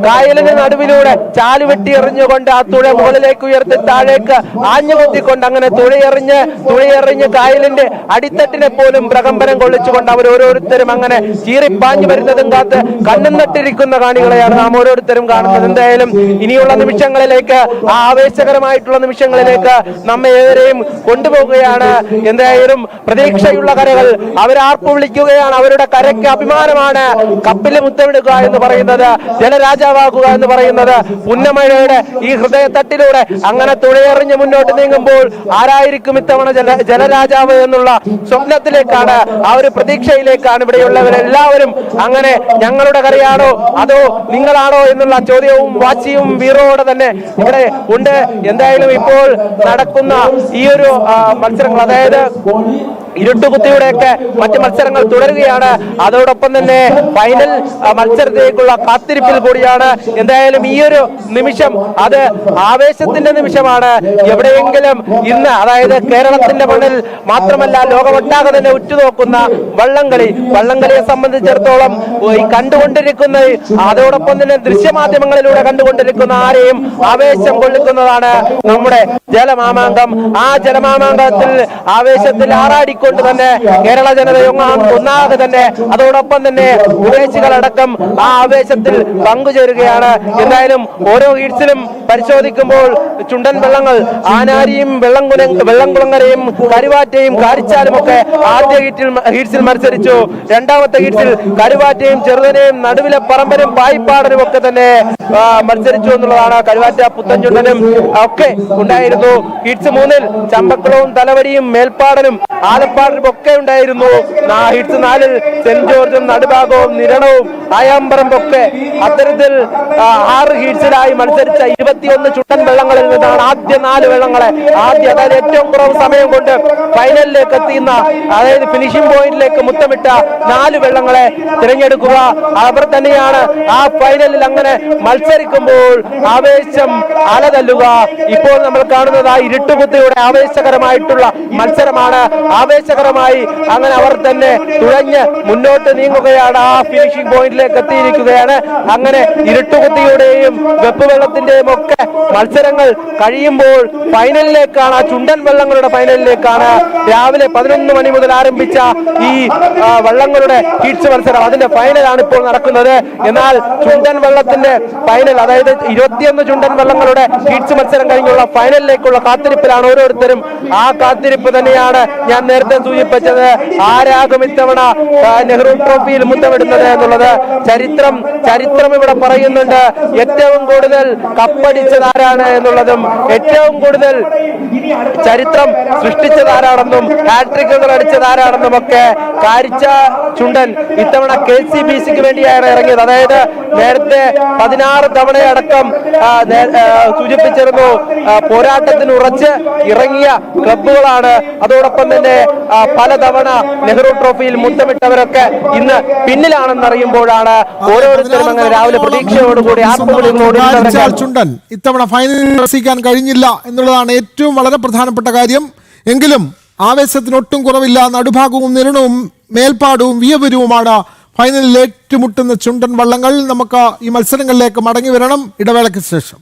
കായലിന് നടുവിലൂടെ ചാലുവെട്ടി എറിഞ്ഞുകൊണ്ട് ആ തുഴ മുകളിലേക്ക് ഉയർത്തി താഴേക്ക് ആഞ്ഞുകുത്തിക്കൊണ്ട് അങ്ങനെ തുഴയെറിഞ്ഞ് കായലിന്റെ അടിത്തട്ടിനെ പോലും പ്രകമ്പനം കൊള്ളിച്ചുകൊണ്ട് അവർ ഓരോരുത്തരും അങ്ങനെ ചീറിപ്പാഞ്ഞു വരുന്നതും കാത്ത് കണ്ണും നട്ടിരിക്കുന്ന കാണികളെയാണ് നാം ഓരോരുത്തരും കാണുന്നത്. എന്തായാലും ഇനിയുള്ള നിമിഷങ്ങളിലേക്ക് ആ ആവേശകരമായിട്ടുള്ള നിമിഷങ്ങളിലേക്ക് നമ്മെ ഏവരെയും കൊണ്ടുപോവുകയാണ്. എന്തായാലും പ്രതീക്ഷയുള്ള കരകൾ അവരാർപ്പ് വിളിക്കുകയാണ്. അവരുടെ കരയ്ക്ക് അഭിമാനമാണ് കപ്പിൽ മുത്തമിടുക എന്ന് പറയുന്നത്, ജലരാജാവാകുക എന്ന് പറയുന്നത്. പുന്നമഴയുടെ ഈ ഹൃദയത്തട്ടിലൂടെ അങ്ങനെ തുഴയെറിഞ്ഞ് മുന്നോട്ട് നീങ്ങുമ്പോൾ ആരായിരിക്കും ഇത്തവണ ജലരാജാവ് എന്നുള്ള സ്വപ്നത്തിലേക്കാണ്, ആ ഒരു പ്രതീക്ഷയിലേക്കാണ് ഇവിടെയുള്ളവരെല്ലാവരും അങ്ങനെ ഞങ്ങളുടെ കരയാണോ അതോ നിങ്ങളാണോ എന്നുള്ള ചോദ്യവും വാശിയും വീറോടെ തന്നെ ഇവിടെ ഉണ്ട്. എന്തായാലും ഇപ്പോൾ നടക്കുന്ന ഈ ഒരു മത്സരങ്ങൾ, അതായത് ഇരുട്ടുകുത്തിയുടെയൊക്കെ മറ്റ് മത്സരങ്ങൾ തുടരുകയാണ്. അതോടൊപ്പം തന്നെ ഫൈനൽ മത്സരത്തിലേക്കുള്ള കാത്തിരിപ്പിൽ കൂടിയാണ്. എന്തായാലും ഈ ഒരു നിമിഷം അത് ആവേശത്തിന്റെ നിമിഷമാണ്. എവിടെയെങ്കിലും ഇന്ന് അതായത് കേരളത്തിന്റെ മണ്ണിൽ മാത്രമല്ല ലോകമൊട്ടാകെ തന്നെ ഉറ്റുനോക്കുന്ന വള്ളംകളിയെ സംബന്ധിച്ചിടത്തോളം ഈ കണ്ടുകൊണ്ടിരിക്കുന്ന അതോടൊപ്പം തന്നെ ദൃശ്യമാധ്യമങ്ങളിലൂടെ കണ്ടുകൊണ്ടിരിക്കുന്ന ആരെയും ആവേശം കൊള്ളിക്കുന്നതാണ് നമ്മുടെ ജലമാമാങ്കം. ആ ജലമാമാങ്കത്തിൽ ആവേശത്തിൽ ആറാടിക്കൊണ്ട് തന്നെ കേരള ജനതയൊന്നാകെ തന്നെ അതോടൊപ്പം തന്നെ വിദേശികളടക്കം ആ ആവേശത്തിൽ പങ്കുചേരുകയാണ്. എന്തായാലും ഓരോ ഹീറ്റ്സിലും പരിശോധിക്കുമ്പോൾ ചുണ്ടൻ വെള്ളങ്ങൾ ആനാരിയും വെള്ളംകുളങ്ങരയും കരുവാറ്റയും കാരിച്ചാലും ഒക്കെ ആദ്യ ഹീറ്റ്സിൽ മത്സരിച്ചു. രണ്ടാമത്തെ ഹീറ്റ്സിൽ കരുവാറ്റയും ചെറുതനെയും നടുവിലെ പറമ്പനും പായിപ്പാടനും ഒക്കെ തന്നെ മത്സരിച്ചു എന്നുള്ളതാണ്. കരുവാറ്റ പുത്തൻചുണ്ടനും ഒക്കെ ഉണ്ടായിരുന്നു. ഹീറ്റ്സ് 3 ചമ്പക്കുളവും തലവരിയും മേൽപ്പാടനും ആലപ്പാടനും ഒക്കെ ഉണ്ടായിരുന്നു. ഹീറ്റ്സ് 4 സെന്റ് ജോർജും നടുഭാഗവും നിരണവും ആയാമ്പറമ്പൊക്കെ അത്തരത്തിൽ 6 ഹീറ്റ്സിലായി മത്സരിച്ച 21 ചുണ്ടൻ വെള്ളങ്ങളിൽ നിന്നാണ് ആദ്യ 4 വെള്ളങ്ങളെ അതായത് ഏറ്റവും കുറവ് സമയം കൊണ്ട് ഫൈനലിലേക്ക് എത്തിയുന്ന അതായത് ഫിനിഷിംഗ് പോയിന്റിലേക്ക് മുത്തമിട്ട 4 വെള്ളങ്ങളെ തിരഞ്ഞെടുക്കുക. അവർ തന്നെയാണ് ആ ഫൈനലിൽ അങ്ങനെ മത്സരിക്കുമ്പോൾ ആവേശം അലതല്ലുക. ഇപ്പോൾ നമ്മൾ കാണുന്നത് ആ ഇരുട്ടുകുത്തിയുടെ ആവേശകരമായിട്ടുള്ള മത്സരമാണ്. ആവേശകരമായി അങ്ങനെ അവർ തന്നെ തുഴഞ്ഞ് മുന്നോട്ട് നീങ്ങുകയാണ്. ആ ഫിനിഷിംഗ് പോയിന്റിലേക്ക് എത്തിയിരിക്കുകയാണ്. അങ്ങനെ ഇരുട്ടുകുത്തിയുടെയും വെപ്പ് വെള്ളത്തിന്റെയും ഒക്കെ മത്സരങ്ങൾ കഴിയുമ്പോൾ ഫൈനലിലേക്കാണ്, ആ ചുണ്ടൻ വള്ളങ്ങളുടെ ഫൈനലിലേക്കാണ് രാവിലെ 11 മണി മുതൽ ആരംഭിച്ച ഈ വള്ളങ്ങളുടെ ഹീറ്റ്സ് മത്സരം. അതിന്റെ ഫൈനലാണ് ഇപ്പോൾ നടക്കുന്നത്. എന്നാൽ ചുണ്ടൻ വള്ളത്തിന്റെ ഫൈനൽ, അതായത് 21 ചുണ്ടൻ വള്ളങ്ങളുടെ ഹീറ്റ്സ് മത്സരം കഴിഞ്ഞുള്ള ഫൈനലിലേക്കുള്ള കാത്തിരിപ്പിലാണ് ഓരോരുത്തരും. ആ കാത്തിരിപ്പ് തന്നെയാണ് ഞാൻ നേരത്തെ സൂചിപ്പിച്ചത്. ആരാകും ഇത്തവണ നെഹ്റു ട്രോഫിയിൽ മുത്തമിടുന്നത് എന്നുള്ളത്. ചരിത്രം ഇവിടെ പറയുന്നുണ്ട്. ഏറ്റവും കൂടുതൽ കപ്പടിച്ചത് ആരാണ് എന്നുള്ളതും, ഏറ്റവും കൂടുതൽ ചരിത്രം സൃഷ്ടിച്ചത് ആരാണെന്നും, ഹാട്രിക്കുകൾ അടിച്ചത് ആരാണെന്നും ഒക്കെ കാരിച്ച ചുണ്ടൻ ഇത്തവണ KCBCക്ക് വേണ്ടിയാണ് ഇറങ്ങിയത്. അതായത് നേരത്തെ 16 തവണയടക്കം സൂചിപ്പിച്ചിരുന്നു പോരാട്ടത്തിന് ഉറച്ച് ഇറങ്ങിയ ക്ലബ്ബുകളാണ്. അതോടൊപ്പം തന്നെ പലതവണ നെഹ്റു ട്രോഫിയിൽ മുത്തമിട്ടവരൊക്കെ ഇന്ന് പിന്നിലാണെന്നറിയുമ്പോഴാണ് ഓരോരുത്തരും അങ്ങനെ രാവിലെ പ്രതീക്ഷയോടുകൂടി ആത്മവിളികളോട് ചുണ്ടൻ ഇത്തവണ ഫൈനലിൽ പ്രവേശിക്കാൻ കഴിഞ്ഞില്ല എന്നുള്ളതാണ് ഏറ്റവും വളരെ പ്രധാനപ്പെട്ട കാര്യം. എങ്കിലും ആവേശത്തിനൊട്ടും കുറവില്ല. നടുഭാഗവും നിരണവും മേൽപ്പാടവും വിയപുരവുമാണ് ഫൈനലിൽ ഏറ്റുമുട്ടുന്ന ചുണ്ടൻ വള്ളങ്ങൾ. നമുക്ക് ഈ മത്സരങ്ങളിലേക്ക് മടങ്ങി വരണം ഇടവേളയ്ക്ക് ശേഷം.